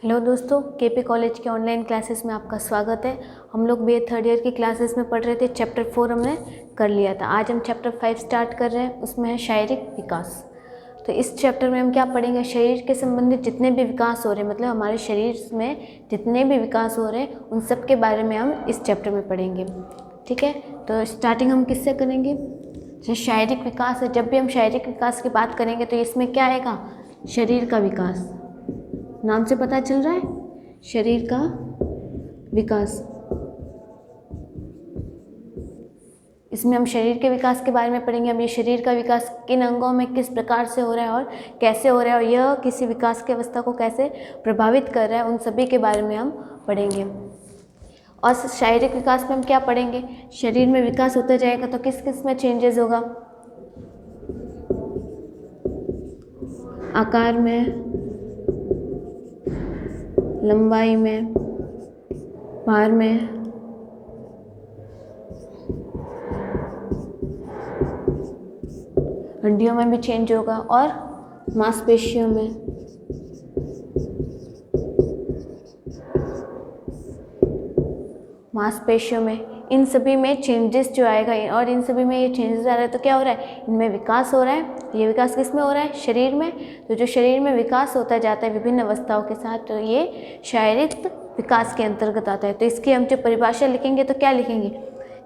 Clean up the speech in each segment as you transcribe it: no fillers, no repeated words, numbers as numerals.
Hello दोस्तों, KP college के online classes में आपका स्वागत है। हम लोग बीए थर्ड ईयर की क्लासेस में पढ़ रहे थे। चैप्टर 4 हमने कर लिया था। आज हम चैप्टर 5 स्टार्ट कर रहे हैं। उसमें है शारीरिक विकास। तो इस चैप्टर में हम क्या पढ़ेंगे? शरीर के संबंधित जितने भी विकास हो रहे हैं, मतलब हमारे शरीर में जितने भी विकास हो रहे हैं, उन सब के बारे में हम इस चैप्टर में पढ़ेंगे। ठीक है, तो स्टार्टिंग हम किससे करेंगे? जो शारीरिक विकास है, जब भी हम शारीरिक विकास की बात करेंगे तो इसमें क्या आएगा? शरीर का विकास। नाम से पता चल रहा है, शरीर का विकास। इसमें हम शरीर के विकास के बारे में पढ़ेंगे। हम ये शरीर का विकास किन अंगों में किस प्रकार से हो रहा है और कैसे हो रहा है, और यह किसी विकास की अवस्था को कैसे प्रभावित कर रहा है, उन सभी के बारे में हम पढ़ेंगे। और शारीरिक विकास में हम क्या पढ़ेंगे? शरीर में विकास होता जाएगा तो किस किस में चेंजेस होगा? आकार में, लंबाई में, भार में, हड्डियों में भी चेंज होगा और मांसपेशियों में। मांसपेशियों में, इन सभी में चेंजेस जो आएगा, और इन सभी में ये चेंजेस आ रहा है तो क्या हो रहा है? इनमें विकास हो रहा है। ये विकास किस में हो रहा है? शरीर में। तो जो शरीर में विकास होता जाता है विभिन्न अवस्थाओं के साथ, तो ये शारीरिक विकास के अंतर्गत आता है। तो इसकी हम जो परिभाषा लिखेंगे तो क्या लिखेंगे?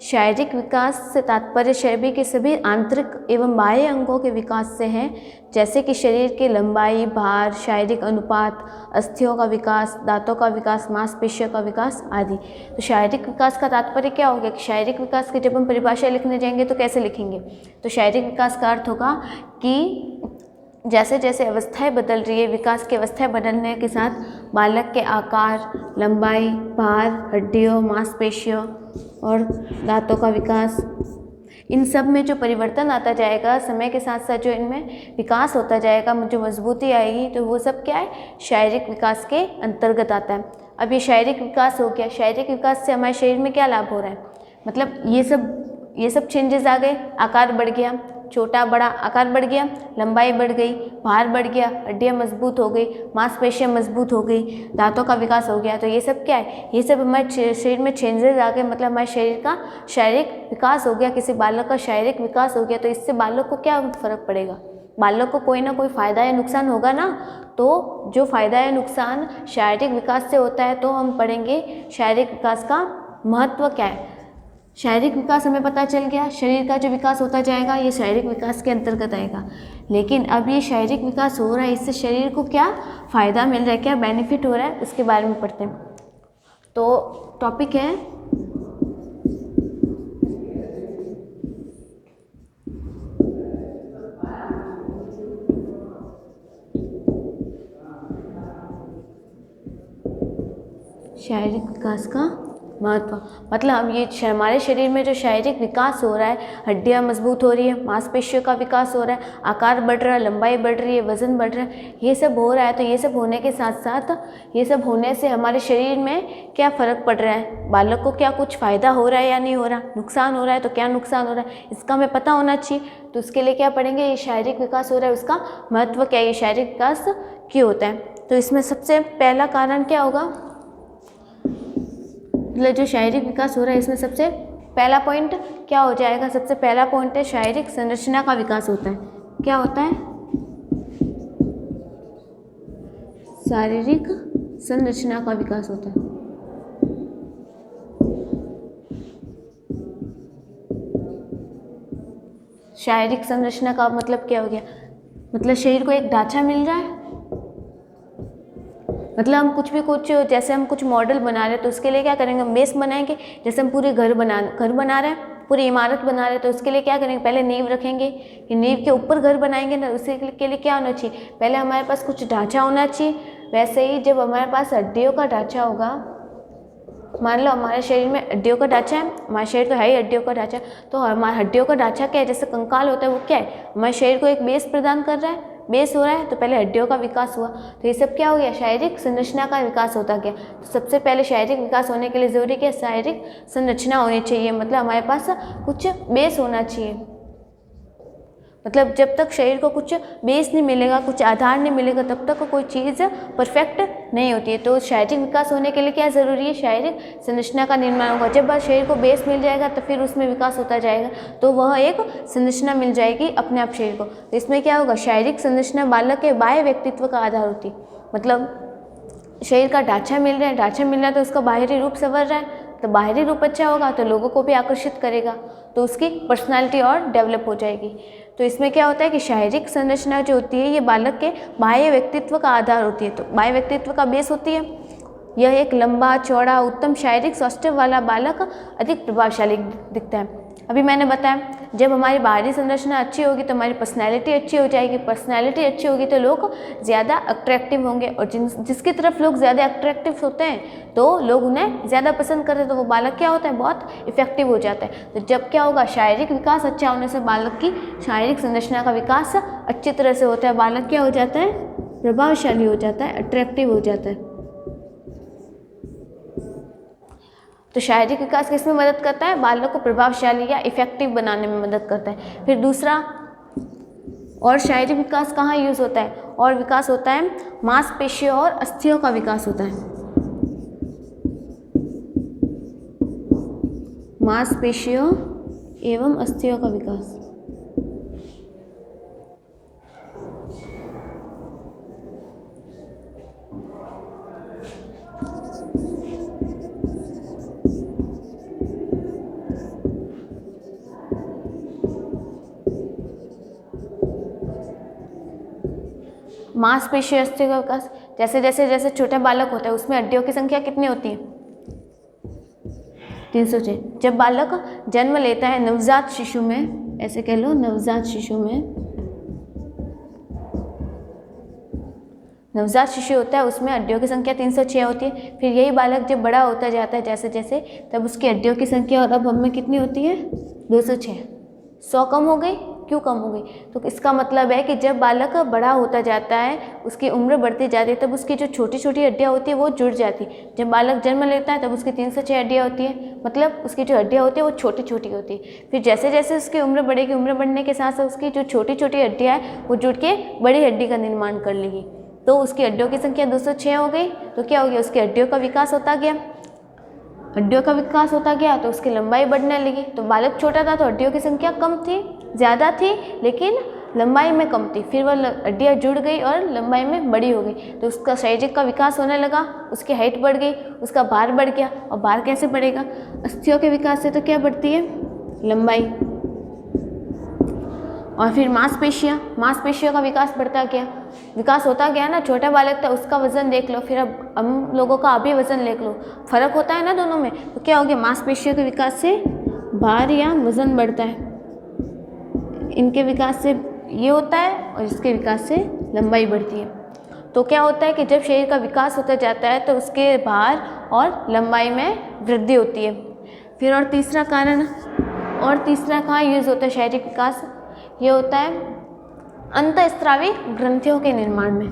शारीरिक विकास से तात्पर्य शरीर के सभी आंतरिक एवं बाह्य अंगों के विकास से है, जैसे कि शरीर की लंबाई, भार, शारीरिक अनुपात, अस्थियों का विकास, दांतों का विकास, मांसपेशियों का विकास आदि। तो शारीरिक विकास का तात्पर्य क्या हो गया कि शारीरिक विकास की जब हम परिभाषा लिखने जाएंगे तो कैसे लिखेंगे? तो शारीरिक विकास का अर्थ होगा कि जैसे जैसे अवस्थाएं बदल रही है, विकास की अवस्थाएं बदलने के साथ बालक के आकार, लंबाई, भार, हड्डियों, मांसपेशियों और दांतों का विकास, इन सब में जो परिवर्तन आता जाएगा, समय के साथ साथ जो इनमें विकास होता जाएगा, जो मजबूती आएगी, तो वो सब क्या है? शारीरिक विकास के अंतर्गत आता है। अब ये शारीरिक विकास हो गया। शारीरिक विकास से हमारे शरीर में क्या लाभ हो रहा है? मतलब ये सब चेंजेस आ गए। आकार बढ़ गया, छोटा बड़ा आकार बढ़ गया, लंबाई बढ़ गई, भार बढ़ गया, हड्डियाँ मजबूत हो गई, मांसपेशियाँ मजबूत हो गई, दांतों का विकास हो गया। तो ये सब क्या है? ये सब हमारे शरीर में चेंजेस आ गए, मतलब हमारे शरीर का शारीरिक विकास हो गया। किसी बालक का शारीरिक विकास हो गया तो इससे बालक को क्या फर्क पड़ेगा? बालक को कोई ना कोई फायदा या नुकसान होगा ना। तो जो फायदा या नुकसान शारीरिक विकास से होता है, तो हम पढ़ेंगे शारीरिक विकास का महत्व क्या है। शारीरिक विकास हमें पता चल गया, शरीर का जो विकास होता जाएगा ये शारीरिक विकास के अंतर्गत आएगा। लेकिन अब ये शारीरिक विकास हो रहा है, इससे शरीर को क्या फ़ायदा मिल रहा है, क्या बेनिफिट हो रहा है, उसके बारे में पढ़ते हैं। तो टॉपिक है शारीरिक विकास का महत्व। मतलब ये हमारे शरीर में जो शारीरिक विकास हो रहा है, हड्डियाँ मजबूत हो रही है, मांसपेशियों का विकास हो रहा है, आकार बढ़ रहा है, लंबाई बढ़ रही है, वजन बढ़ रहा है, ये सब हो रहा है। तो ये सब होने के साथ साथ, ये सब होने से हमारे शरीर में क्या फ़र्क पड़ रहा है? बालक को क्या कुछ फ़ायदा हो रहा है या नहीं हो रहा? नुकसान हो रहा है तो क्या नुकसान हो रहा है, इसका हमें पता होना चाहिए। तो उसके लिए क्या पढ़ेंगे? ये शारीरिक विकास हो रहा है, उसका महत्व क्या है, ये शारीरिक विकास क्यों होता है। तो इसमें सबसे पहला कारण क्या होगा? मतलब जो शारीरिक विकास हो रहा है, इसमें सबसे पहला पॉइंट क्या हो जाएगा? सबसे पहला पॉइंट है शारीरिक संरचना का विकास होता है। क्या होता है? शारीरिक संरचना का विकास होता है। शारीरिक संरचना का मतलब क्या हो गया? मतलब शरीर को एक ढांचा मिल रहा है। मतलब हम कुछ जैसे हम कुछ मॉडल बना रहे हैं तो उसके लिए क्या करेंगे? हम बेस बनाएंगे। जैसे हम पूरे घर बना रहे हैं, पूरी इमारत बना रहे हैं, तो उसके लिए क्या करेंगे? पहले नींव रखेंगे, कि नींव के ऊपर घर बनाएंगे ना। उसके लिए क्या होना चाहिए? पहले हमारे पास कुछ ढांचा होना चाहिए। वैसे ही जब हमारे पास हड्डियों का ढांचा होगा, मान लो हमारे शरीर में हड्डियों का ढांचा है, हमारा शरीर तो है ही हड्डियों का ढांचा, तो हमारा हड्डियों का ढांचा क्या है? जैसे कंकाल होता है, वो क्या है? हमारे शरीर को एक बेस प्रदान कर रहा है। बेस हो रहा है तो पहले हड्डियों का विकास हुआ, तो ये सब क्या हो गया? शारीरिक संरचना का विकास होता गया। तो सबसे पहले शारीरिक विकास होने के लिए जरूरी क्या? शारीरिक संरचना होनी चाहिए, मतलब हमारे पास कुछ बेस होना चाहिए। मतलब जब तक शरीर को कुछ बेस नहीं मिलेगा, कुछ आधार नहीं मिलेगा, तब तक कोई चीज़ परफेक्ट नहीं होती है। तो शारीरिक विकास होने के लिए क्या ज़रूरी है? शारीरिक संरचना का निर्माण होगा। जब शरीर को बेस मिल जाएगा तो फिर उसमें विकास होता जाएगा, तो वह एक संरचना मिल जाएगी अपने आप शरीर को। तो इसमें क्या होगा? शारीरिक संरचना बालक के बाह्य व्यक्तित्व का आधार होती है। मतलब शरीर का ढांचा मिल रहा है, ढांचा मिल रहा है तो उसका बाहरी रूप संवर रहा है, तो बाहरी रूप अच्छा होगा तो लोगों को भी आकर्षित करेगा, तो उसकी पर्सनालिटी और डेवलप हो जाएगी। तो इसमें क्या होता है कि शारीरिक संरचना जो होती है ये बालक के बाह्य व्यक्तित्व का आधार होती है। तो बाह्य व्यक्तित्व का बेस होती है। यह एक लंबा चौड़ा उत्तम शारीरिक स्वास्थ्य वाला बालक अधिक प्रभावशाली दिखता है। अभी मैंने बताया जब हमारी बाहरी संरचना अच्छी होगी तो हमारी पर्सनैलिटी अच्छी हो जाएगी, पर्सनैलिटी अच्छी होगी तो लोग ज़्यादा अट्रैक्टिव होंगे, और जिसकी तरफ लोग ज़्यादा अट्रैक्टिव होते हैं तो लोग उन्हें ज़्यादा पसंद करते हैं, तो वो बालक क्या होता है? बहुत इफेक्टिव हो जाता है। तो जब क्या होगा? शारीरिक विकास अच्छा होने से बालक की शारीरिक संरचना का विकास अच्छी तरह से होता है, बालक क्या हो जाता है? प्रभावशाली हो जाता है, अट्रैक्टिव हो जाता है। तो शारीरिक विकास किसमें मदद करता है? बालक को प्रभावशाली या इफेक्टिव बनाने में मदद करता है। फिर दूसरा, और शारीरिक विकास कहाँ यूज़ होता है? और विकास होता है मांसपेशियों और अस्थियों का विकास होता है। मांसपेशियों एवं अस्थियों का विकास। मांसपेशी अस्थियों का विकास, जैसे जैसे जैसे छोटा बालक होता है उसमें हड्डियों की संख्या कितनी होती है? 306। जब बालक जन्म लेता है नवजात शिशु में, ऐसे कह लो नवजात शिशु में, नवजात शिशु होता है उसमें हड्डियों की संख्या 306 होती है। फिर यही बालक जब बड़ा होता जाता है जैसे जैसे, तब उसकी हड्डियों की संख्या और अब हमें कितनी होती है? 206। 100 कम हो गई। क्यों कम हो गई? तो इसका मतलब है कि जब बालक बड़ा होता जाता है, उसकी उम्र बढ़ती जाती है, तब उसकी जो छोटी छोटी हड्डियाँ होती है वो जुड़ जाती है। जब बालक जन्म लेता है तब उसकी 306 हड्डियाँ होती है, मतलब उसकी जो हड्डियाँ होती है वो छोटी छोटी होती है। फिर जैसे जैसे उसकी उम्र बढ़ेगी, उम्र बढ़ने के साथ साथ उसकी जो छोटी छोटी हड्डियाँ हैं वो जुड़ के बड़ी हड्डी का निर्माण कर लेगी। तो उसकी हड्डियों की संख्या 206 हो गई। तो क्या हो गया? उसकी हड्डियों का विकास होता गया। हड्डियों का विकास होता गया तो उसकी लंबाई बढ़ने लगी। तो बालक छोटा था तो हड्डियों की संख्या कम थी, ज़्यादा थी, लेकिन लंबाई में कम थी। फिर वह हड्डियाँ जुड़ गई और लंबाई में बड़ी हो गई, तो उसका शारीरिक का विकास होने लगा, उसकी हाइट बढ़ गई, उसका भार बढ़ गया। और भार कैसे बढ़ेगा? अस्थियों के विकास से तो क्या बढ़ती है? लंबाई। और फिर मांसपेशियों का विकास बढ़ता गया, विकास होता गया ना। छोटा बालक था उसका वजन देख लो, फिर अब हम लोगों का अभी वजन देख लो, फर्क होता है ना दोनों में। तो क्या हो गया? मांसपेशियों के विकास से भार या वजन बढ़ता है, इनके विकास से ये होता है, और इसके विकास से लंबाई बढ़ती है। तो क्या होता है कि जब शरीर का विकास होता जाता है तो उसके भार और लंबाई में वृद्धि होती है। फिर और तीसरा कारण, और तीसरा कहाँ यूज़ होता है शारीरिक विकास? ये होता है अंतःस्रावी ग्रंथियों के निर्माण में।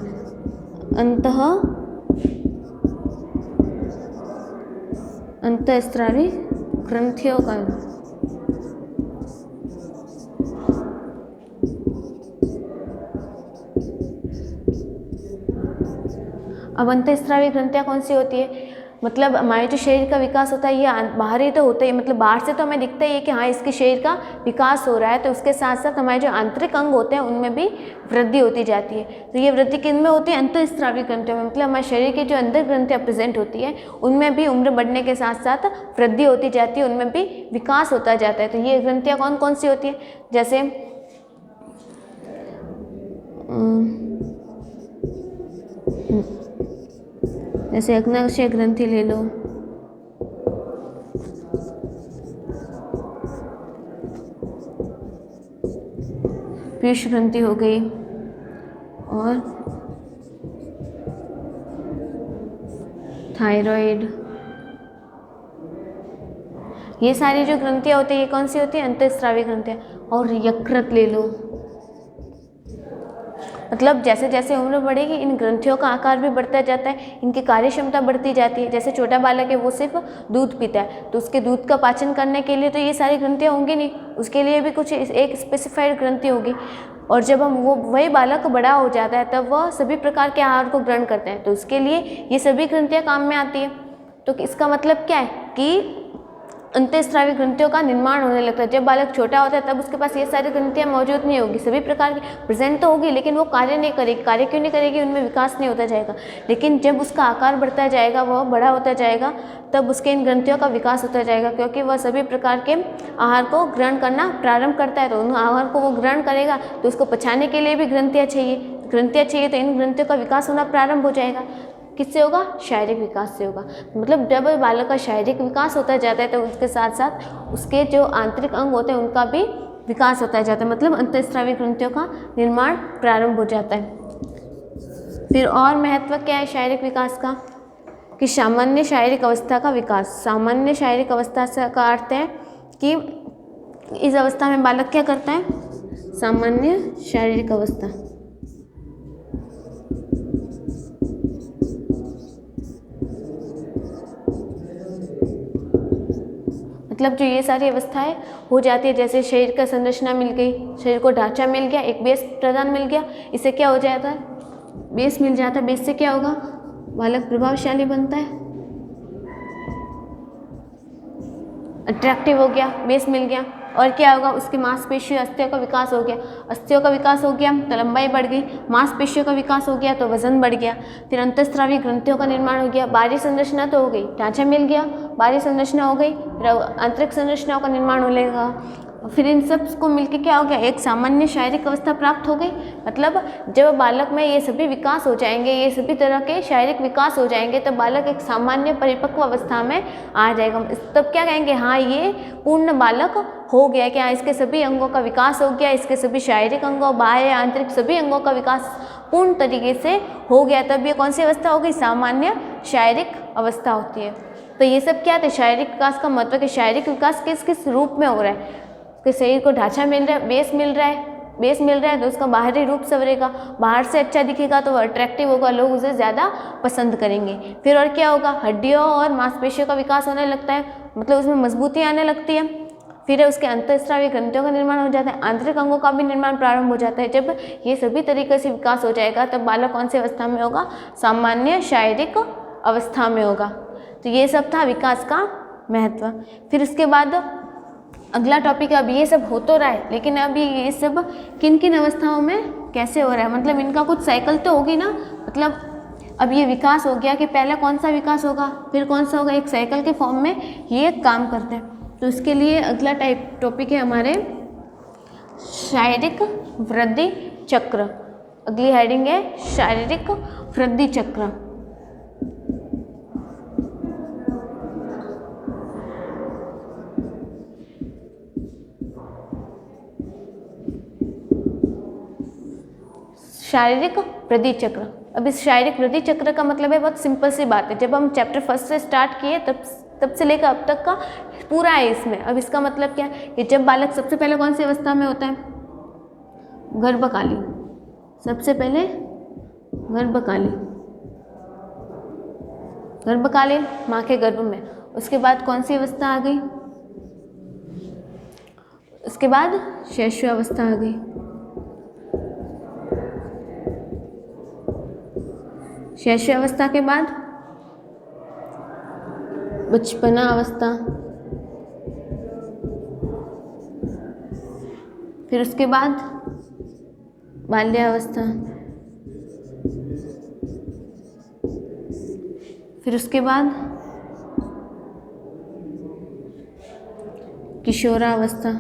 अंतःस्रावी ग्रंथियों का, अब अंतःस्रावी ग्रंथियाँ कौन सी होती है? मतलब हमारे जो शरीर का विकास होता है ये बाहरी तो होता ही, मतलब बाहर से तो हमें दिखता ही है कि हाँ इसके शरीर का विकास हो रहा है, तो उसके साथ साथ हमारे जो आंतरिक अंग होते हैं उनमें भी वृद्धि होती जाती है। तो ये वृद्धि किन में होती है? अंतःस्रावी ग्रंथियों में। मतलब हमारे शरीर की जो अंदर ग्रंथियाँ प्रेजेंट होती है उनमें भी उम्र बढ़ने के साथ साथ वृद्धि होती जाती है, उनमें भी विकास होता जाता है। तो ये ग्रंथियाँ कौन कौन सी होती है? जैसे अग्नाशय ग्रंथि ले लो, पीयूष ग्रंथि हो गई, और थायराइड, ये सारी जो ग्रंथियाँ होती है ये कौन सी होती है? अंतःस्रावी ग्रंथियाँ। और यकृत ले लो, मतलब जैसे जैसे उम्र बढ़ेगी इन ग्रंथियों का आकार भी बढ़ता जाता है, इनकी कार्य क्षमता बढ़ती जाती है। जैसे छोटा बालक है वो सिर्फ दूध पीता है, तो उसके दूध का पाचन करने के लिए तो ये सारी ग्रंथियाँ होंगी नहीं, उसके लिए भी कुछ एक स्पेसिफाइड ग्रंथि होगी। और जब हम वही बालक बड़ा हो जाता है तब वह सभी प्रकार के आहार को ग्रहण करते हैं, तो उसके लिए ये सभी ग्रंथियाँ काम में आती है। तो इसका मतलब क्या है कि अंतःस्रावी ग्रंथियों का निर्माण होने लगता है। जब बालक छोटा होता है तब उसके पास ये सारी ग्रंथियाँ मौजूद नहीं होगी, सभी प्रकार की प्रेजेंट तो होगी लेकिन वो कार्य नहीं करेगी। कार्य क्यों नहीं करेगी? उनमें विकास नहीं होता जाएगा। लेकिन जब उसका आकार बढ़ता जाएगा, वह बड़ा होता जाएगा, तब उसके इन ग्रंथियों का विकास होता जाएगा, क्योंकि वह सभी प्रकार के आहार को ग्रहण करना प्रारंभ करता है। तो उन आहार को वो ग्रहण करेगा तो उसको पचाने के लिए भी ग्रंथियाँ चाहिए, ग्रंथियाँ चाहिए तो इन ग्रंथियों का विकास होना प्रारंभ हो जाएगा। किससे होगा? शारीरिक विकास से होगा। मतलब जब बालक का शारीरिक विकास होता जाता है तो उसके साथ साथ उसके जो आंतरिक अंग होते हैं उनका भी विकास होता जाता है, मतलब अंतःस्रावी ग्रंथियों का निर्माण प्रारंभ हो जाता है। फिर और महत्व क्या है शारीरिक विकास का? कि सामान्य शारीरिक अवस्था का विकास। सामान्य शारीरिक अवस्था का अर्थ है कि इस अवस्था में बालक क्या करता है? सामान्य शारीरिक अवस्था, मतलब जो ये सारी अवस्थाएं हो जाती है, जैसे शरीर का संरचना मिल गई, शरीर को ढांचा मिल गया, एक बेस प्रदान मिल गया, इससे क्या हो जाता है? बेस मिल जाता है। बेस से क्या होगा? बालक प्रभावशाली बनता है, अट्रैक्टिव हो गया, बेस मिल गया। और क्या होगा? उसकी मांसपेशियों अस्थियों का विकास हो गया, अस्थियों का विकास हो गया तो लंबाई बढ़ गई, मांसपेशियों का विकास हो गया तो वजन बढ़ गया। फिर अंतःस्रावी ग्रंथियों का निर्माण हो गया, बाहरी संरचना तो हो गई, ढांचा मिल गया, बाहरी संरचना हो गई, फिर आंतरिक संरचनाओं का निर्माण हो लेगा। फिर इन सब को मिलकर क्या हो गया? एक सामान्य शारीरिक अवस्था प्राप्त हो गई। मतलब जब बालक में ये सभी विकास हो जाएंगे, ये सभी तरह के शारीरिक विकास हो जाएंगे, तब बालक एक सामान्य परिपक्व अवस्था में आ जाएगा। तब क्या कहेंगे? हाँ, ये पूर्ण बालक हो गया। क्या? इसके सभी अंगों का विकास हो गया, इसके सभी शारीरिक अंगों, बाह्य आंतरिक सभी अंगों का विकास पूर्ण तरीके से हो गया। तब ये कौन सी अवस्था हो गई? सामान्य शारीरिक अवस्था होती है। तो ये सब क्या थे? शारीरिक विकास का महत्व कि शारीरिक विकास किस किस रूप में हो रहा है? उसके शरीर को ढांचा मिल रहा है, बेस मिल रहा है, बेस मिल रहा है तो उसका बाहरी रूप संवरेगा, बाहर से अच्छा दिखेगा तो वह अट्रैक्टिव होगा, लोग उसे ज़्यादा पसंद करेंगे। फिर और क्या होगा? हड्डियों और मांसपेशियों का विकास होने लगता है, मतलब उसमें मजबूती आने लगती है। फिर उसके अंतःस्रावी ग्रंथियों का निर्माण हो जाता है, आंतरिक अंगों का भी निर्माण प्रारंभ हो जाता है। जब ये सभी तरीके से विकास हो जाएगा तब बालक कौन सी अवस्था में होगा? सामान्य शारीरिक अवस्था में होगा। तो ये सब था विकास का महत्व। फिर उसके बाद अगला टॉपिक, अब ये सब हो तो रहा है लेकिन अभी ये सब किन किन अवस्थाओं में कैसे हो रहा है? मतलब इनका कुछ साइकिल तो होगी ना। मतलब अब ये विकास हो गया कि पहले कौन सा विकास होगा फिर कौन सा होगा, एक साइकिल के फॉर्म में ये काम करते हैं। तो इसके लिए अगला टॉपिक है हमारे शारीरिक वृद्धि चक्र। अगली हेडिंग है शारीरिक वृद्धि चक्र। शारीरिक वृद्धि चक्र। अब इस शारीरिक वृद्धि चक्र का मतलब है, बहुत सिंपल सी बात है, जब हम चैप्टर फर्स्ट से स्टार्ट किए तब से लेकर अब तक का पूरा है इसमें। अब इसका मतलब क्या है कि जब बालक सबसे पहले कौन सी अवस्था में होता है? गर्भकालीन। सबसे पहले गर्भकालीन, गर्भकालीन माँ के गर्भ में। उसके बाद कौन सी अवस्था आ गई? उसके बाद शैशवावस्था आ गई। शैशवावस्था के बाद बचपना अवस्था, फिर उसके बाद बाल्यावस्था, फिर उसके बाद किशोरावस्था,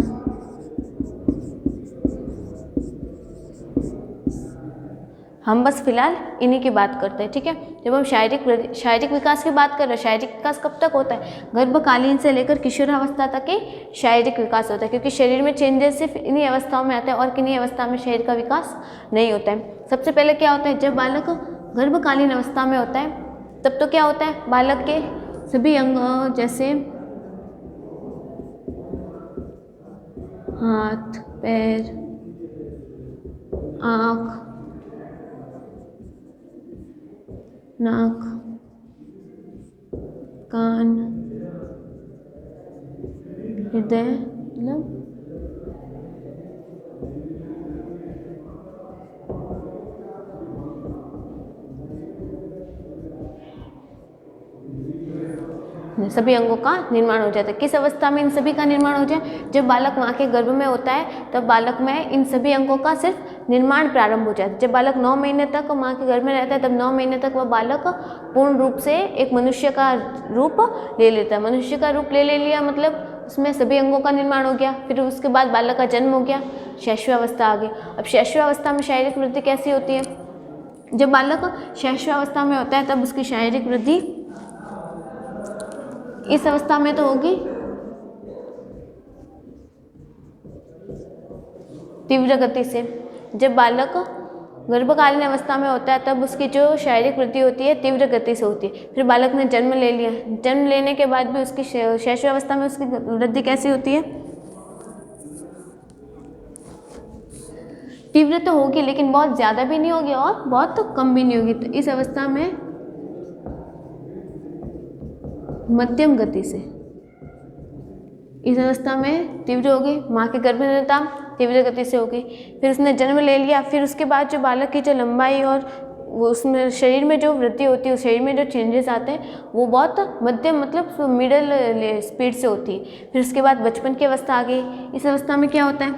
हम बस फिलहाल इन्हीं की बात करते हैं, ठीक है। जब हम शारीरिक विकास की बात कर रहे हैं, शारीरिक विकास कब तक होता है? गर्भकालीन से लेकर किशोरावस्था तक ही शारीरिक विकास होता है, क्योंकि शरीर में चेंजेस सिर्फ इन्हीं अवस्थाओं में आता है और किन्हीं अवस्था में शरीर का विकास नहीं होता है। सबसे पहले क्या होता है? जब बालक गर्भकालीन अवस्था में होता है तब तो क्या होता है? बालक के सभी अंग जैसे हाथ, पैर, आँख, नाक, कान, हृदय, मतलब सभी अंगों का निर्माण हो जाता है। किस अवस्था में इन सभी का निर्माण हो जाए? जब बालक माँ के गर्भ में होता है तब बालक में इन सभी अंगों का सिर्फ निर्माण प्रारंभ हो जाता है। जब बालक 9 महीने तक माँ के गर्भ में रहता है तब 9 महीने तक वह बालक पूर्ण रूप से एक मनुष्य का रूप ले लेता है। मनुष्य का रूप ले लिया मतलब उसमें सभी अंगों का निर्माण हो गया। फिर उसके बाद बालक का जन्म हो गया, शैशवावस्था आ गई। अब शैशवावस्था में शारीरिक वृद्धि कैसी होती है? जब बालक शैशवावस्था में होता है तब उसकी शारीरिक वृद्धि इस अवस्था में तो होगी तीव्र गति से। जब बालक गर्भकालीन अवस्था में होता है तब उसकी जो शारीरिक वृद्धि होती है तीव्र गति से होती है। फिर बालक ने जन्म ले लिया, जन्म लेने के बाद भी उसकी शैशवावस्था में उसकी वृद्धि कैसी होती है? तीव्र तो होगी लेकिन बहुत ज़्यादा भी नहीं होगी और बहुत कम भी नहीं होगी। तो इस अवस्था में मध्यम गति से, इस अवस्था में तीव्र होगी। माँ के गर्भ में रहता तीव्र गति से होगी। फिर उसने जन्म ले लिया, फिर उसके बाद जो बालक की जो लंबाई और वो उसमें शरीर में जो वृद्धि होती है, उस शरीर में जो चेंजेस आते हैं वो बहुत मध्यम मतलब मिडल स्पीड से होती है। फिर उसके बाद बचपन की अवस्था आ गई। इस अवस्था में क्या होता है?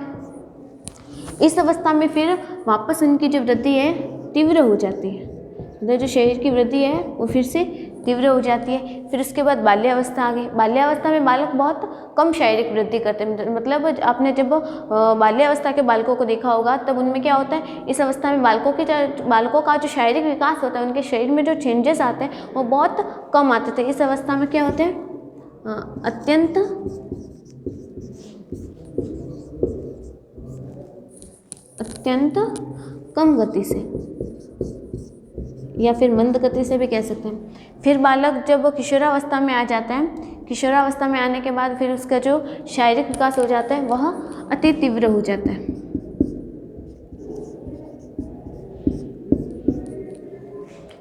इस अवस्था में फिर वापस उनकी जो वृद्धि है तीव्र हो जाती है। मतलब जो शरीर की वृद्धि है वो फिर से तीव्र हो जाती है। फिर उसके बाद बाल्यावस्था आ गई। बाल्यावस्था में बालक बहुत कम शारीरिक वृद्धि करते हैं। मतलब आपने जब बाल्यावस्था के बालकों को देखा होगा तब उनमें क्या होता है, इस अवस्था में बालकों का जो शारीरिक विकास होता है, उनके शरीर में जो चेंजेस आते हैं वो बहुत कम आते थे। इस अवस्था में क्या होते हैं? अत्यंत कम गति से या फिर मंद गति से भी कह सकते हैं। फिर बालक जब किशोरावस्था में आ जाता है, किशोरावस्था में आने के बाद फिर उसका जो शारीरिक विकास हो जाता है वह अति तीव्र हो जाता है।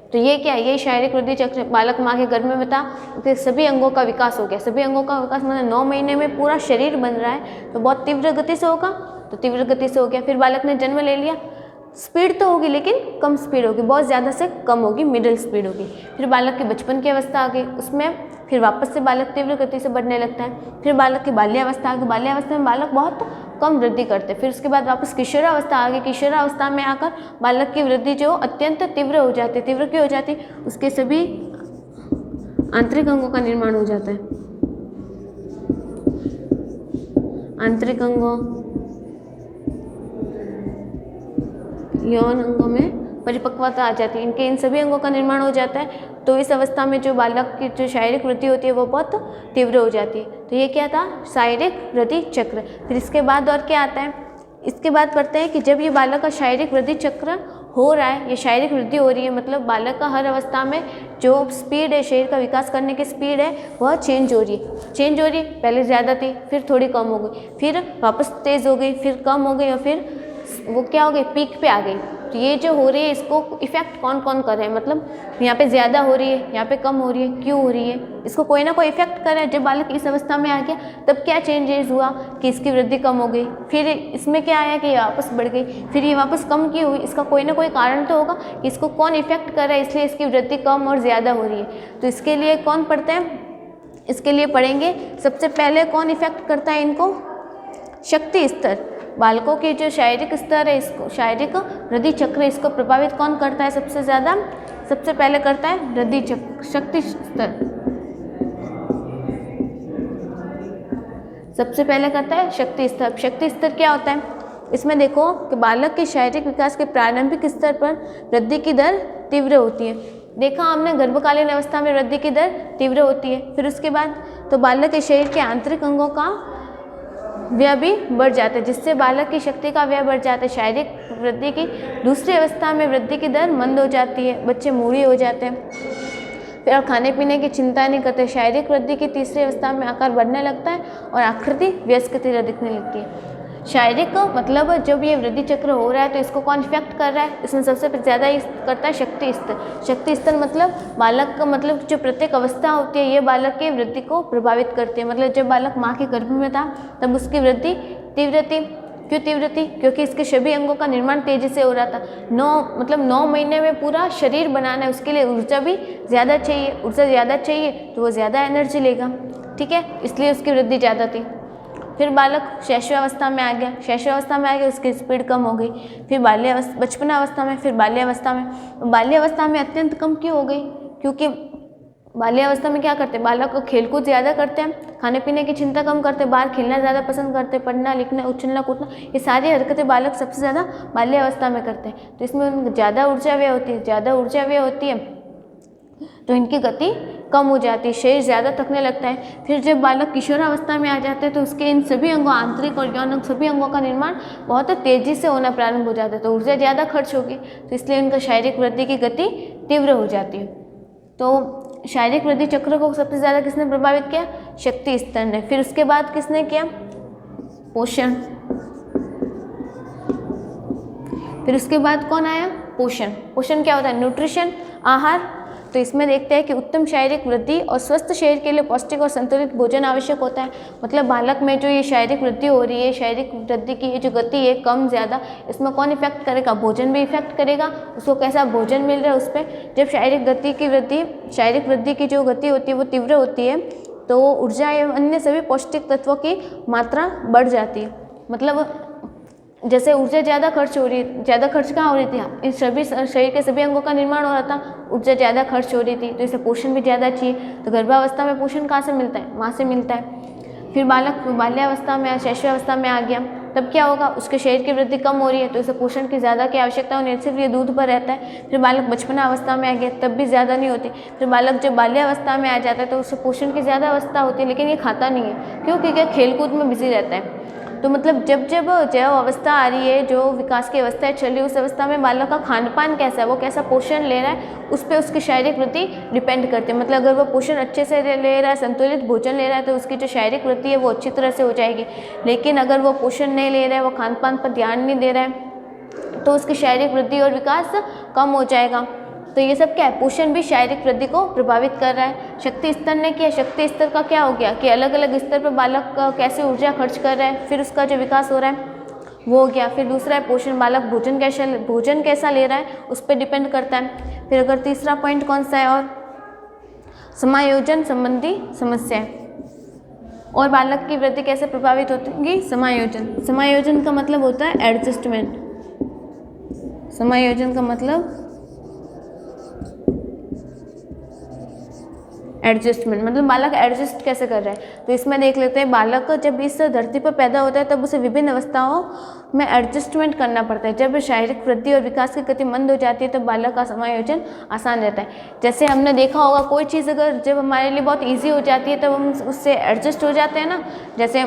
तो ये क्या है? ये शारीरिक वृद्धि चक्र बालक माँ के गर्भ में था, फिर सभी अंगों का विकास हो गया। सभी अंगों का विकास मतलब 9 महीने में पूरा शरीर बन रहा है तो बहुत तीव्र गति से होगा, तो तीव्र गति से हो गया। फिर बालक ने जन्म ले लिया, स्पीड तो होगी लेकिन कम स्पीड होगी, बहुत ज़्यादा से कम होगी, मिडिल स्पीड होगी। फिर बालक की बचपन की अवस्था आ गई, उसमें फिर वापस से बालक तीव्र गति से बढ़ने लगता है। फिर बालक की बाल्यावस्था आ गई, बाल्यावस्था में बालक बहुत कम वृद्धि करते हैं। फिर उसके बाद वापस किशोरावस्था आ गई, किशोरावस्था में आकर बालक की वृद्धि जो अत्यंत तीव्र हो जाती है। तीव्र क्यों हो जाती है? उसके सभी आंतरिक अंगों का निर्माण हो जाता है। आंतरिक अंगों, यौन अंगों में परिपक्वता आ जाती है, इनके इन सभी अंगों का निर्माण हो जाता है। तो इस अवस्था में जो बालक की जो शारीरिक वृद्धि होती है वो बहुत तीव्र हो जाती है। तो ये क्या था? शारीरिक वृद्धि चक्र। फिर इसके बाद और क्या आता है? इसके बाद पढ़ते हैं कि जब ये बालक का शारीरिक वृद्धि चक्र हो रहा है, ये शारीरिक वृद्धि हो रही है, मतलब बालक का हर अवस्था में जो स्पीड है, शरीर का विकास करने की स्पीड है वह चेंज हो रही है। पहले ज़्यादा थी, फिर थोड़ी कम हो गई, फिर वापस तेज़ हो गई, फिर कम हो गई और फिर वो क्या हो गई? पीक पे आ गई। तो ये जो हो रही है इसको इफेक्ट कौन कौन कर रहे हैं? मतलब यहाँ पे ज़्यादा हो रही है, यहाँ पे कम हो रही है, क्यों हो रही है? इसको कोई ना कोई इफेक्ट कर रहा है। जब बालक इस अवस्था में आ गया तब क्या चेंजेस हुआ कि इसकी वृद्धि कम हो गई, फिर इसमें क्या आया कि ये वापस बढ़ गई, फिर ये वापस कम क्यों हुई? इसका कोई ना कोई कारण तो होगा कि इसको कौन इफेक्ट कर रहा है इसलिए इसकी वृद्धि कम और ज़्यादा हो रही है। तो इसके लिए कौन पढ़ते हैं? इसके लिए पढ़ेंगे सबसे पहले कौन इफेक्ट करता है इनको? शक्ति स्तर। बालकों की जो शारीरिक स्तर है, इसको शारीरिक वृद्धि चक्र, इसको प्रभावित कौन करता है सबसे ज़्यादा? सबसे पहले करता है वृद्धि चक्र, शक्ति स्तर सबसे पहले करता है शक्ति स्तर। शक्ति स्तर क्या होता है? इसमें देखो कि बालक के शारीरिक विकास के प्रारंभिक स्तर पर वृद्धि की दर तीव्र होती है। देखा हमने गर्भकालीन अवस्था में वृद्धि की दर तीव्र होती है। फिर उसके बाद तो बालक के शरीर के आंतरिक अंगों का व्यय भी बढ़ जाता है, जिससे बालक की शक्ति का व्यय बढ़ जाता है। शारीरिक वृद्धि की दूसरी अवस्था में वृद्धि की दर मंद हो जाती है, बच्चे मूढ़ी हो जाते हैं, फिर और खाने पीने की चिंता नहीं करते। शारीरिक वृद्धि की तीसरी अवस्था में आकार बढ़ने लगता है और आकृति वयस्क की तरह दिखने लगती है। शारीरिक मतलब जब ये वृद्धि चक्र हो रहा है तो इसको कौन इफेक्ट कर रहा है, इसमें सबसे ज़्यादा करता है शक्ति स्तर। शक्ति स्तर मतलब बालक का मतलब जो प्रत्येक अवस्था होती है ये बालक की वृद्धि को प्रभावित करती है। मतलब जब बालक माँ के गर्भ में था तब उसकी वृद्धि तीव्र थी। क्यों तीव्र थी? क्योंकि इसके सभी अंगों का निर्माण तेजी से हो रहा था। 9 महीने में पूरा शरीर बनाना है, उसके लिए ऊर्जा भी ज़्यादा चाहिए। ऊर्जा ज़्यादा चाहिए तो वो ज़्यादा एनर्जी लेगा, ठीक है, इसलिए उसकी वृद्धि ज़्यादा थी। फिर बालक शैशवावस्था में आ गया। शैशवावस्था में आ गया, उसकी स्पीड कम हो गई। फिर बचपनावस्था में, फिर बाल्यावस्था में। बाल्यावस्था में अत्यंत कम क्यों हो गई? क्योंकि बाल्यावस्था में क्या करते हैं, बालक खेलकूद ज़्यादा करते हैं, खाने पीने की चिंता कम करते हैं, बाहर खेलना ज़्यादा पसंद करते हैं, पढ़ना लिखना उछलना कूदना ये सारी हरकतें बालक सबसे ज़्यादा बाल्यावस्था में करते हैं। तो इसमें ज़्यादा ऊर्जा व्यय होती है। ज़्यादा ऊर्जा व्यय होती है तो इनकी गति कम हो जाती है, शरीर ज़्यादा थकने लगता है। फिर जब बालक किशोरावस्था में आ जाते हैं तो उसके इन सभी अंगों, आंतरिक और यौन सभी अंगों का निर्माण बहुत तेज़ी से होना प्रारंभ हो जाता है, तो ऊर्जा ज़्यादा खर्च होगी, तो इसलिए उनका शारीरिक वृद्धि की गति तीव्र हो जाती है। तो शारीरिक वृद्धि चक्र को सबसे ज़्यादा किसने प्रभावित किया? शक्ति स्तर ने। फिर उसके बाद किसने किया? पोषण। फिर उसके बाद कौन आया? पोषण। पोषण क्या होता है? न्यूट्रिशन, आहार। तो इसमें देखते हैं कि उत्तम शारीरिक वृद्धि और स्वस्थ शरीर के लिए पौष्टिक और संतुलित भोजन आवश्यक होता है। मतलब बालक में जो ये शारीरिक वृद्धि हो रही है, शारीरिक वृद्धि की ये जो गति है कम ज़्यादा, इसमें कौन इफेक्ट करेगा? भोजन भी इफेक्ट करेगा, उसको कैसा भोजन मिल रहा है उस पर। जब शारीरिक वृद्धि की जो गति होती है वो तीव्र होती है तो ऊर्जा एवं अन्य सभी पौष्टिक तत्वों की मात्रा बढ़ जाती है। मतलब जैसे ऊर्जा ज़्यादा खर्च हो रही है, ज़्यादा खर्च कहाँ हो रही थी? इन सभी शरीर के सभी अंगों का निर्माण हो रहा था, ऊर्जा ज़्यादा खर्च हो रही थी, तो इसे पोषण भी ज़्यादा चाहिए। तो गर्भावस्था में पोषण कहाँ से मिलता है? माँ से मिलता है। फिर बालक बाल्यावस्था में, शैशवावस्था में आ गया, तब क्या होगा? उसके शरीर की वृद्धि कम हो रही है तो इसे पोषण की ज़्यादा की आवश्यकता होनी है, सिर्फ ये दूध पर रहता है। फिर बालक बचपनावस्था में आ गया, तब भी ज़्यादा नहीं होती। फिर बालक जब बाल्यावस्था में आ जाता है तो उसे पोषण की ज़्यादा अवस्था होती है, लेकिन ये खाता नहीं है। क्यों? क्योंकि खेलकूद में बिजी रहता है। तो मतलब जब जो अवस्था आ रही है, जो विकास की अवस्था चल रही है, उस अवस्था में बालक का खान पान कैसा है, वो कैसा पोषण ले रहा है, उस पर उसकी शारीरिक वृद्धि डिपेंड करती है। मतलब अगर वो पोषण अच्छे से ले रहा है, संतुलित भोजन ले रहा है, तो उसकी जो शारीरिक वृद्धि है वो अच्छी तरह से हो जाएगी। लेकिन अगर वो पोषण नहीं ले रहा है, वो खान पान पर ध्यान नहीं दे रहा है, तो उसकी शारीरिक वृद्धि और विकास कम हो जाएगा। तो ये सब क्या है? पोषण भी शारीरिक वृद्धि को प्रभावित कर रहा है। शक्ति स्तर ने किया, शक्ति स्तर का क्या हो गया कि अलग अलग स्तर पर बालक कैसे ऊर्जा खर्च कर रहा है, फिर उसका जो विकास हो रहा है वो हो गया। फिर दूसरा है पोषण, बालक भोजन कैसा ले रहा है उस पर डिपेंड करता है। फिर अगर तीसरा पॉइंट कौन सा है? और समायोजन संबंधी समस्याएं। और बालक की वृद्धि कैसे प्रभावित होगी? समायोजन। समायोजन का मतलब होता है एडजस्टमेंट। समायोजन का मतलब एडजस्टमेंट, मतलब बालक एडजस्ट कैसे कर रहा है। तो इसमें देख लेते हैं, बालक जब इस धरती पर पैदा होता है तब उसे विभिन्न अवस्थाओं में एडजस्टमेंट करना पड़ता है। जब शारीरिक वृद्धि और विकास की गति मंद हो जाती है तो बालक का समायोजन आसान रहता है। जैसे हमने देखा होगा, कोई चीज़ अगर जब हमारे लिए बहुत ईजी हो जाती है तब हम उससे एडजस्ट हो जाते हैं ना। जैसे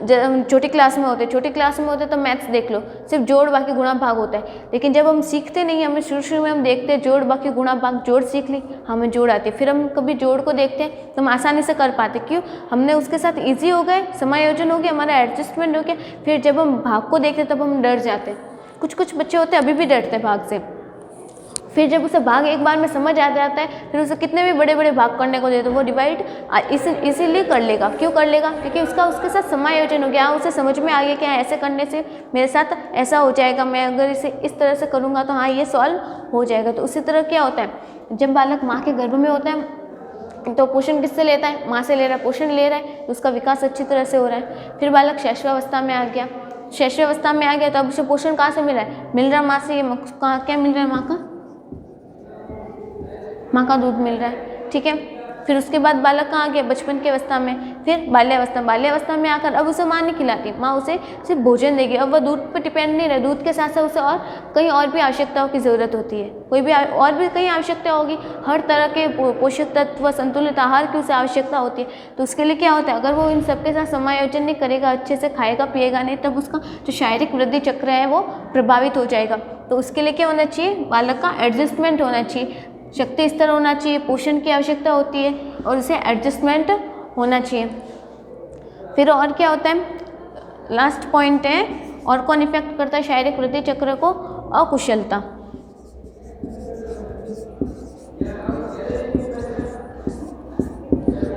जब हम छोटी क्लास में होते तो मैथ्स देख लो, सिर्फ जोड़ बाकी गुणा भाग होता है। लेकिन जब हम सीखते नहीं, हमें शुरू में हम देखते हैं जोड़ बाकी गुणा भाग, जोड़ सीख ली, हमें जोड़ आती है, फिर हम कभी जोड़ को देखते हैं तो हम आसानी से कर पाते। क्यों? हमने उसके साथ ईजी हो गए, समायोजन हो गया, हमारा एडजस्टमेंट हो गया। फिर जब हम भाग को देखते तब हम डर जाते। कुछ बच्चे होते हैं अभी भी डरते हैं भाग से। फिर जब उसे भाग एक बार में समझ आ जाता है, फिर उसे कितने भी बड़े बड़े भाग करने को दे तो वो डिवाइड इसीलिए कर लेगा। क्यों कर लेगा? क्योंकि उसके साथ समायोजन हो गया, उसे समझ में आ गया कि हाँ ऐसे करने से मेरे साथ ऐसा हो जाएगा, मैं अगर इसे इस तरह से करूँगा तो हाँ ये सॉल्व हो जाएगा। तो उसी तरह क्या होता है, जब बालक माँ के गर्भ में होता है तो पोषण किससे लेता है? माँ से ले रहा है, पोषण ले रहा है, तो उसका विकास अच्छी तरह से हो रहा है। फिर बालक शैशवावस्था में आ गया, तो अब उसे पोषण कहाँ से मिल रहा है? मिल रहा माँ से। ये क्या मिल रहा है? माँ का दूध मिल रहा है, ठीक है। फिर उसके बाद बालक कहाँ आ गया? बचपन की अवस्था में। फिर बाल्यावस्था में आकर अब उसे माँ नहीं खिलाती, माँ उसे सिर्फ भोजन देगी। अब वह दूध पर डिपेंड नहीं रहे, दूध के साथ साथ उसे और कई और भी आवश्यकताओं की ज़रूरत होती है। और भी कई आवश्यकता होगी, हर तरह के पोषक तत्व, संतुलित आहार की उसे आवश्यकता होती है। तो उसके लिए क्या होता है, अगर वो इन सबके साथ समायोजन नहीं करेगा, अच्छे से खाएगा पिएगा नहीं, तब उसका जो शारीरिक वृद्धि चक्र है वो प्रभावित हो जाएगा। तो उसके लिए क्या होना चाहिए? बालक का एडजस्टमेंट होना चाहिए, शक्ति स्तर होना चाहिए, पोषण की आवश्यकता होती है और इसे एडजस्टमेंट होना चाहिए। फिर और क्या होता है? लास्ट पॉइंट है, और कौन इफेक्ट करता है शारीरिक वृद्धि चक्र को? अकुशलता।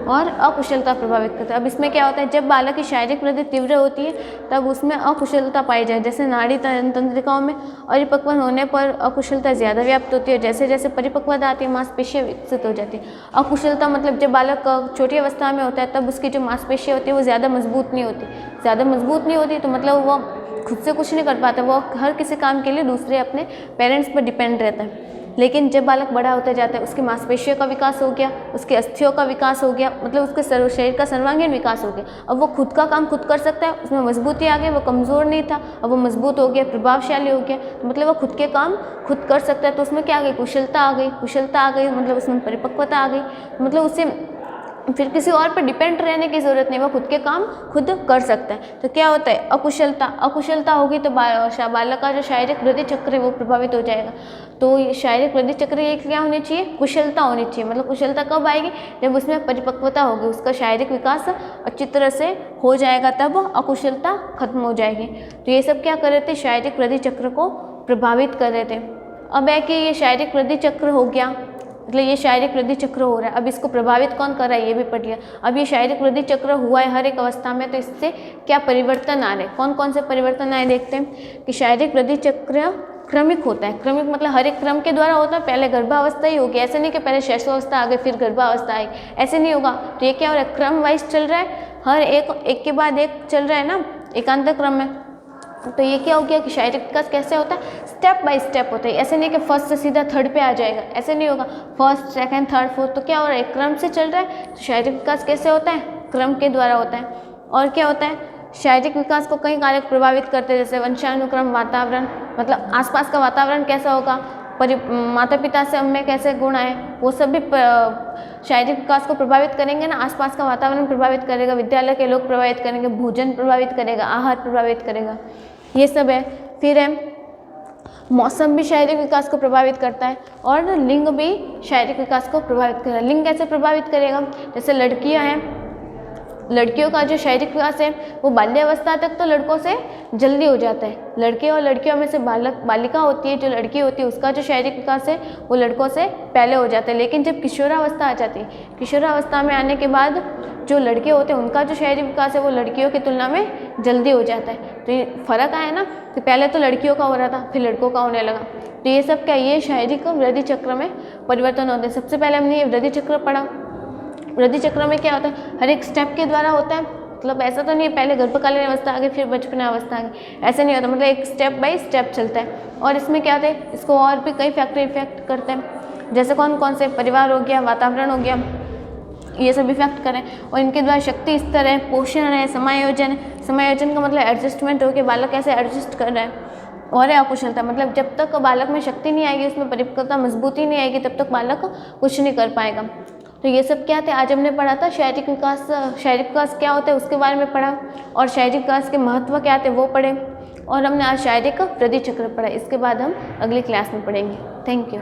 और अकुशलता प्रभावित करता है। अब इसमें क्या होता है, जब बालक की शारीरिक वृद्धि तीव्र होती है तब उसमें अकुशलता पाई जाए, जैसे नाड़ी तंत्रिकाओं में, और परिपक्व होने पर अकुशलता ज़्यादा व्याप्त होती है। जैसे जैसे परिपक्वता आती है मांसपेशियाँ विकसित हो जाती है। अकुशलता मतलब जब बालक छोटी अवस्था में होता है तब उसकी जो मांसपेशियाँ होती है वो ज़्यादा मजबूत नहीं होती। ज़्यादा मजबूत नहीं होती तो मतलब वो खुद से कुछ नहीं कर पाता, वो हर किसी काम के लिए दूसरे अपने पेरेंट्स पर डिपेंड रहता है। लेकिन जब बालक बड़ा होता जाता है उसकी मांसपेशियों का विकास हो गया, उसके अस्थियों का विकास हो गया, मतलब उसके शरीर का सर्वांगीण विकास हो गया। अब वो खुद का काम खुद कर सकता है, उसमें मजबूती आ गई, वो कमज़ोर नहीं था, अब वो मजबूत हो गया, प्रभावशाली हो गया, तो मतलब वो खुद के काम खुद कर सकता है। तो उसमें क्या आ गई, कुशलता आ गई। कुशलता आ गई मतलब उसमें परिपक्वता आ गई, मतलब उससे फिर किसी और पर डिपेंड रहने की ज़रूरत नहीं, वो खुद के काम खुद कर सकता है। तो क्या होता है, अकुशलता। अकुशलता होगी तो बालक का जो शारीरिक वृद्धि चक्र है वो प्रभावित हो जाएगा। तो ये शारीरिक वृद्धि चक्र ये क्या होनी चाहिए, कुशलता होनी चाहिए। मतलब कुशलता कब आएगी, जब उसमें परिपक्वता होगी, उसका शारीरिक विकास अच्छी तरह से हो जाएगा, तब अकुशलता खत्म हो जाएगी। तो ये सब क्या कर रहे थे, शारीरिक वृद्धि चक्र को प्रभावित कर रहे थे। अब है कि ये शारीरिक वृद्धि चक्र हो गया, मतलब ये शारीरिक वृद्धि चक्र हो रहा है, अब इसको प्रभावित कौन कर रहा है ये भी पढ़ लिया। अब ये शारीरिक वृद्धि चक्र हुआ है हर एक अवस्था में, तो इससे क्या परिवर्तन आ रहे हैं, कौन कौन से परिवर्तन आए देखते हैं। कि शारीरिक वृद्धि चक्र क्रमिक होता है। क्रमिक मतलब हर एक क्रम के द्वारा होता है। पहले गर्भावस्था ही होगी, ऐसे नहीं कि पहले शैशवावस्था आ गई फिर गर्भावस्था आई, ऐसे नहीं होगा। तो ये क्या हो रहा है, क्रम वाइज चल रहा है, हर एक के बाद एक चल रहा है ना, एकांतर क्रम में। तो ये क्या हो गया कि शारीरिक विकास कैसे होता है, स्टेप बाय स्टेप होता है। ऐसे नहीं कि फर्स्ट से सीधा थर्ड पे आ जाएगा, ऐसे नहीं होगा। फर्स्ट सेकंड थर्ड फोर्थ, तो क्या हो रहा है, क्रम से चल रहा है। तो शारीरिक विकास कैसे होता है, क्रम के द्वारा होता है। और क्या होता है, शारीरिक विकास को कई कारक प्रभावित करते हैं, जैसे वंशानुक्रम, वातावरण, मतलब आसपास का वातावरण कैसा होगा, माता पिता से हमें कैसे गुण आए, वो सब भी शारीरिक विकास को प्रभावित करेंगे ना। आसपास का वातावरण प्रभावित करेगा, विद्यालय के लोग प्रभावित करेंगे, भोजन प्रभावित करेगा, आहार प्रभावित करेगा, ये सब है। फिर है मौसम भी शारीरिक विकास को प्रभावित करता है, और लिंग भी शारीरिक विकास को प्रभावित करेगा। लिंग कैसे प्रभावित करेगा, जैसे लड़कियां हैं, लड़कियों का जो शारीरिक विकास है वो बाल्यावस्था तक तो लड़कों से जल्दी हो जाता है। लड़के और लड़कियों में से बालिका होती है, जो लड़की होती है, उसका जो शारीरिक विकास है वो लड़कों से पहले हो जाता है। लेकिन जब किशोरावस्था आ जाती है, किशोरावस्था में आने के बाद जो लड़के होते हैं उनका जो शारीरिक विकास है वो लड़कियों की तुलना में जल्दी हो जाता है। तो ये फर्क आया ना, कि पहले तो लड़कियों का हो रहा था फिर लड़कों का होने लगा। तो ये सब क्या, ये शारीरिक वृद्धि चक्र में परिवर्तन होते हैं। सबसे पहले हमने ये वृद्धि चक्र पढ़ा। वृद्धि चक्र में क्या होता है, हर एक स्टेप के द्वारा होता है। मतलब ऐसा तो नहीं है पहले गर्भकालीन अवस्था आ गई फिर बचपना अवस्था आ गई, ऐसे नहीं होता। मतलब एक स्टेप बाय स्टेप चलता है। और इसमें क्या होता है, इसको और भी कई फैक्टर इफेक्ट करते हैं, जैसे कौन कौन से, परिवार हो गया, वातावरण हो गया, ये सब इफेक्ट करें। और इनके द्वारा शक्ति स्तर है, पोषण है, समायोजन है। समायोजन का मतलब एडजस्टमेंट हो, कि बालक कैसे एडजस्ट कर रहा है। और है अकुशलता, मतलब जब तक बालक में शक्ति नहीं आएगी, उसमें परिपक्वता मजबूती नहीं आएगी, तब तक बालक कुछ नहीं कर पाएगा। तो ये सब क्या थे, आज हमने पढ़ा था शारीरिक विकास। शारीरिक विकास क्या होता है उसके बारे में पढ़ा, और शारीरिक विकास के महत्व क्या थे वो पढ़े। और हमने आज शारीरिक वृद्धि चक्र पढ़ा। इसके बाद हम अगली क्लास में पढ़ेंगे। Thank you.